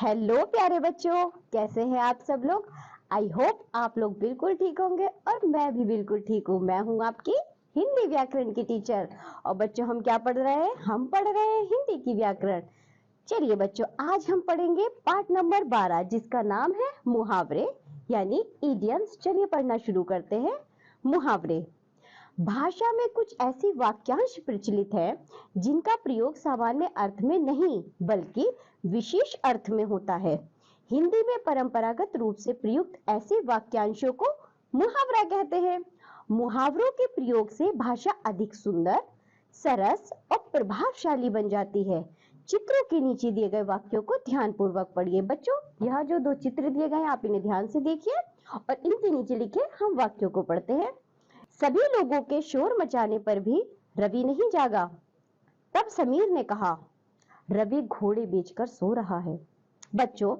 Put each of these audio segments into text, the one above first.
Hello प्यारे बच्चों, कैसे हैं आप सब लोग। आई होप आप लोग बिल्कुल ठीक होंगे और मैं भी बिल्कुल ठीक हूँ। मैं हूँ आपकी हिंदी व्याकरण की टीचर। और बच्चों हम क्या पढ़ रहे हैं? हम पढ़ रहे हैं हिंदी की व्याकरण। चलिए बच्चों, आज हम पढ़ेंगे पाठ नंबर 12 जिसका नाम है मुहावरे यानी इडियम्स। चलिए पढ़ना शुरू करते हैं। मुहावरे। भाषा में कुछ ऐसी वाक्यांश प्रचलित है जिनका प्रयोग सामान्य अर्थ में नहीं बल्कि विशेष अर्थ में होता है। हिंदी में परंपरागत रूप से प्रयुक्त ऐसे वाक्यांशों को मुहावरा कहते हैं। मुहावरों के प्रयोग से भाषा अधिक सुंदर, सरस और प्रभावशाली बन जाती है। चित्रों के नीचे दिए गए वाक्यों को ध्यानपूर्वक पढ़िए। बच्चों, यहाँ जो दो चित्र दिए गए हैं आप इन्हें ध्यान से देखिए और इनके नीचे लिखे हम वाक्यों को पढ़ते हैं। सभी लोगों के शोर मचाने पर भी रवि नहीं जागा। तब समीर ने कहा, रवि घोड़े बेचकर सो रहा है। बच्चों,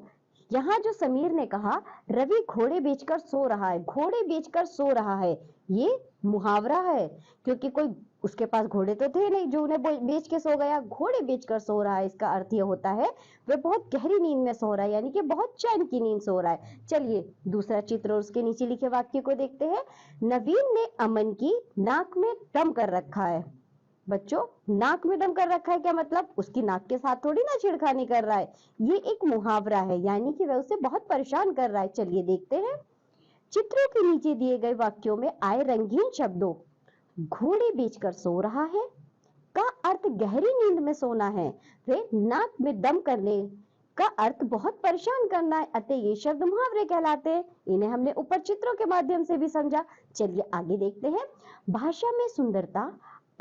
यहाँ जो समीर ने कहा रवि घोड़े बेचकर सो रहा है, घोड़े बेचकर सो रहा है, ये मुहावरा है क्योंकि कोई उसके पास घोड़े तो थे नहीं जो उन्हें बेच के सो गया। घोड़े बेचकर सो रहा है, इसका अर्थ ये होता है वह बहुत गहरी नींद में सो रहा है, यानी कि बहुत चैन की नींद सो रहा है। चलिए दूसरा चित्र और उसके नीचे लिखे वाक्य को देखते हैं। नवीन ने अमन की नाक में दम कर रखा है। बच्चों, नाक में दम कर रखा है क्या मतलब? उसकी नाक के साथ थोड़ी ना छेड़खानी कर रहा है, ये एक मुहावरा है, यानी कि वह उसे बहुत परेशान कर रहा है। चलिए देखते हैं। चित्रों के नीचे दिए गए वाक्यों में आए रंगीन शब्दों घोड़े बेचकर सो रहा है का अर्थ गहरी नींद में सोना है, वे नाक में दम करने का अर्थ बहुत परेशान करना है, अतः ये शब्द मुहावरे कहलाते हैं। इन्हें हमने ऊपर चित्रों के माध्यम से भी समझा। चलिए आगे देखते हैं। भाषा में सुंदरता,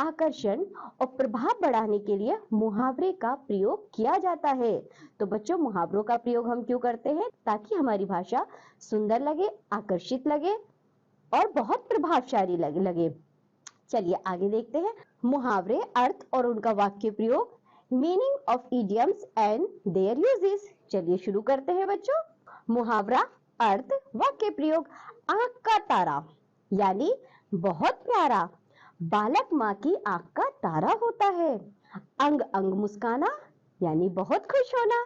आकर्षण और प्रभाव बढ़ाने के लिए मुहावरे का प्रयोग किया जाता है। तो बच्चों, मुहावरों का प्रयोग हम क्यों करते हैं? ताकि हमारी भाषा सुंदर लगे, आकर्षित लगे और बहुत प्रभावशाली लगे। चलिए आगे देखते हैं। मुहावरे, अर्थ और उनका वाक्य प्रयोग, meaning of idioms and there uses. चलिए शुरू करते हैं बच्चों। मुहावरा, अर्थ, वाक्य प्रयोग। आंख का तारा यानी बहुत प्यारा, बालक माँ की आंख का तारा होता है। अंग अंग मुस्काना यानी बहुत खुश होना,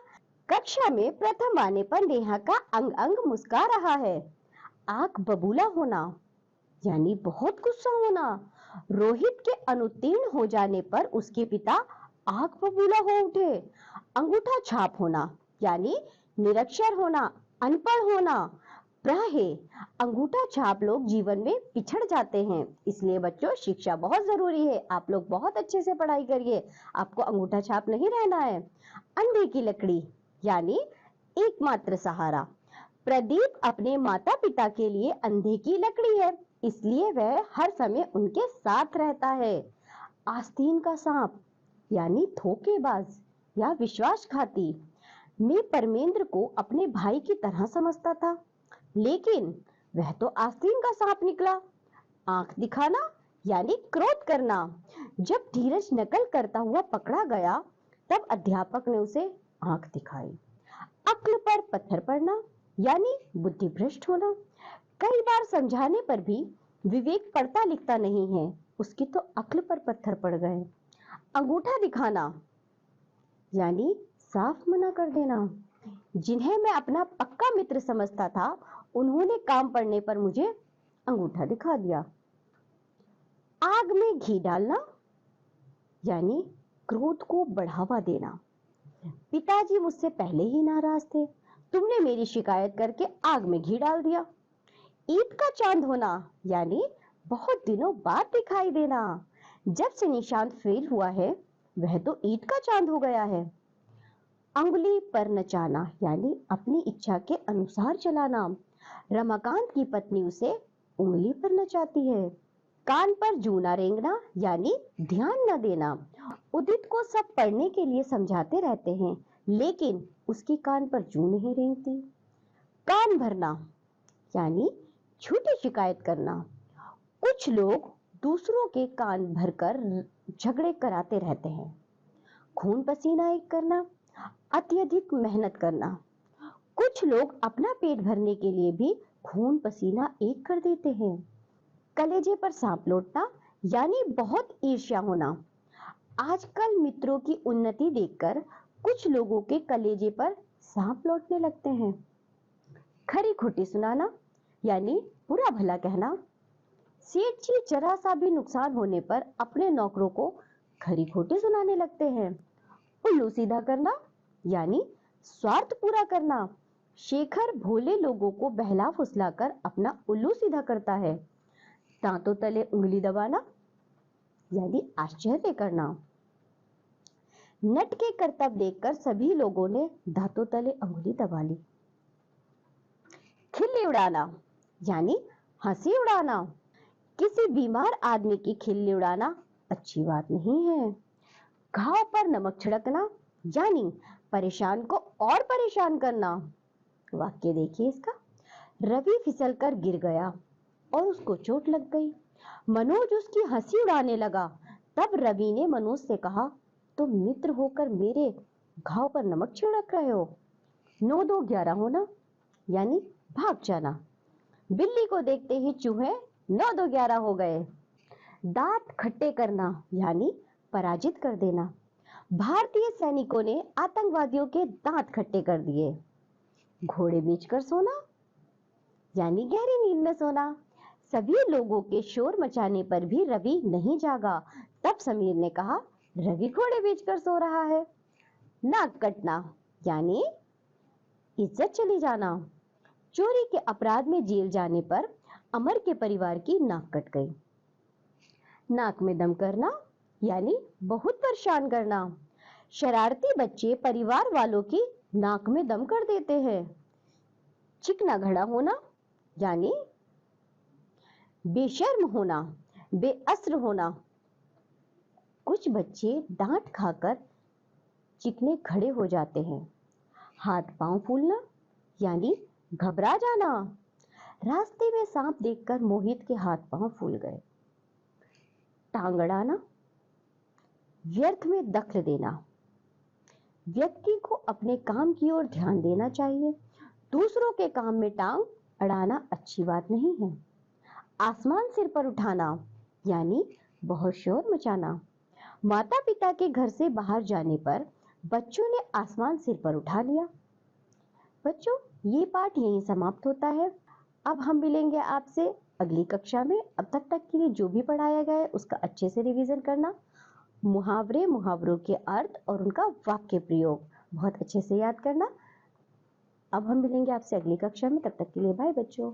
कक्षा में प्रथम आने पर नेहा का अंग अंग मुस्का रहा है। आंख बबूला होना यानी बहुत गुस्सा होना, रोहित के अनुत्तीर्ण हो जाने पर उसके पिता आंख बबूला हो उठे। अंगूठा छाप होना यानी निरक्षर होना, अनपढ़ होना। प्राहे अंगूठा छाप लोग जीवन में पिछड़ जाते हैं, इसलिए बच्चों शिक्षा बहुत जरूरी है। आप लोग बहुत अच्छे से पढ़ाई करिए, आपको अंगूठा छाप नहीं रहना है। अंधे की लकड़ी यानी एकमात्र सहारा, प्रदीप अपने माता पिता के लिए अंधे की लकड़ी है, इसलिए वह हर समय उनके साथ रहता है। आस्तीन का सांप यानी धोखेबाज या विश्वासघाती। मैं परमेंद्र को अपने भाई की तरह समझता था, लेकिन वह तो आस्तीन का सांप निकला। आंख दिखाना यानी क्रोध करना। जब धीरज नकल करता हुआ पकड़ा गया तब अध्यापक ने उसे आंख दिखाई। अक्ल पर पत्थर पड़ना यानी बुद्धि भ्रष्ट होना। कई बार समझाने पर भी विवेक पढ़ता लिखता नहीं है, उसकी तो अक्ल पर पत्थर पड़ गए। अंगूठा दिखाना यानी साफ मना कर देना। जिन्हें मैं अपना पक्का मित्र समझता था उन्होंने काम पड़ने पर मुझे अंगूठा दिखा दिया। आग में घी डालना यानी क्रोध को बढ़ावा देना। पिताजी मुझसे पहले ही नाराज थे, तुमने मेरी शिकायत करके आग में घी डाल दिया। ईद का चांद होना यानी बहुत दिनों बाद दिखाई देना। जब से निशांत फेल हुआ है वह तो ईद का चांद हो गया है। अंगुली पर नचाना यानी अपनी इच्छा के अनुसार चलाना। रमाकांत की पत्नी उसे उंगली पर नचाती है। कान पर जूना रेंगना यानी ध्यान न देना। उदित को सब पढ़ने के लिए समझाते रहते हैं, लेकिन उसकी कान पर जू नहीं रेंगती। कान भरना यानी झूठी शिकायत करना। कुछ लोग दूसरों के कान भरकर झगड़े कराते रहते हैं। खून पसीना एक करना, अत्यधिक मेहनत करना। कुछ लोग अपना पेट भरने के लिए भी खून पसीना एक कर देते हैं। कलेजे पर सांप लौटना यानी बहुत ईर्ष्या होना। आजकल मित्रों की उन्नति देखकर कुछ लोगों के कलेजे पर सांप लौटने लगते हैं। खरी खोटी सुनाना यानी बुरा भला कहना। सेठ जी जरा सा भी नुकसान होने पर अपने नौकरों को खरी खोटी सुनाने लगते हैं। उल्लू सीधा करना यानी स्वार्थ पूरा करना। शेखर भोले लोगों को बहला फुसलाकर अपना उल्लू सीधा करता है। दांतों तले उंगली दबाना यानी आश्चर्य करना। नट के करतब देखकर सभी लोगों ने दांतों तले उंगली दबा ली। खिल्ली उड़ाना यानी हंसी उड़ाना। किसी बीमार आदमी की खिल्ली उड़ाना अच्छी बात नहीं है। घाव पर नमक छिड़कना यानी परेशान को और परेशान करना। वाक्य देखिए इसका। रवि फिसलकर गिर गया और उसको चोट लग गई। मनोज उसकी हंसी उड़ाने लगा। तब रवि ने मनोज से कहा, तुम मित्र होकर मेरे घाव पर नमक छिड़क रहे हो। 9 2 11 होना यानी भाग जाना। बिल्ली को देखते ही चूहे 9 2 11 हो गए। दांत खट्टे करना यानी पराजित कर देना। भारतीय सैनिकों ने आतंकवादियों के दांत खट्टे कर दिए। घोड़े बेचकर सोना यानी गहरी नींद में सोना। सभी लोगों के शोर मचाने पर भी रवि नहीं जागा। तब समीर ने कहा, रवि घोड़े बेचकर सो रहा है। नाक कटना यानी इज्जत चली जाना। चोरी के अपराध में जेल जाने पर अमर के परिवार की नाक कट गई। नाक में दम करना यानी बहुत परेशान करना। शरारती बच्चे परिवार वालों की नाक में दम कर देते हैं। चिकना घड़ा होना यानी बेशर्म होना, बेअस्र होना। कुछ बच्चे डांट खाकर चिकने खड़े हो जाते हैं। हाथ पांव फूलना यानी घबरा जाना। रास्ते में सांप देखकर मोहित के हाथ पांव फूल गए। टांग अड़ाना, व्यर्थ में दखल देना। व्यक्ति को अपने काम की ओर ध्यान देना चाहिए। दूसरों के काम में टांग अड़ाना अच्छी बात नहीं है। आसमान सिर पर उठाना यानी बहुत शोर मचाना। माता पिता के घर से बाहर जाने पर बच्चों ने आसमान सिर पर उठा लिया। बच्चों, ये पाठ यहीं समाप्त होता है। अब हम मिलेंगे आपसे अगली कक्षा में। अब तक के लिए जो भी पढ़ाया गया है उसका अच्छे से रिवीजन करना। मुहावरे, मुहावरों के अर्थ और उनका वाक्य प्रयोग बहुत अच्छे से याद करना। अब हम मिलेंगे आपसे अगली कक्षा में। तब तक के लिए बाय बच्चों।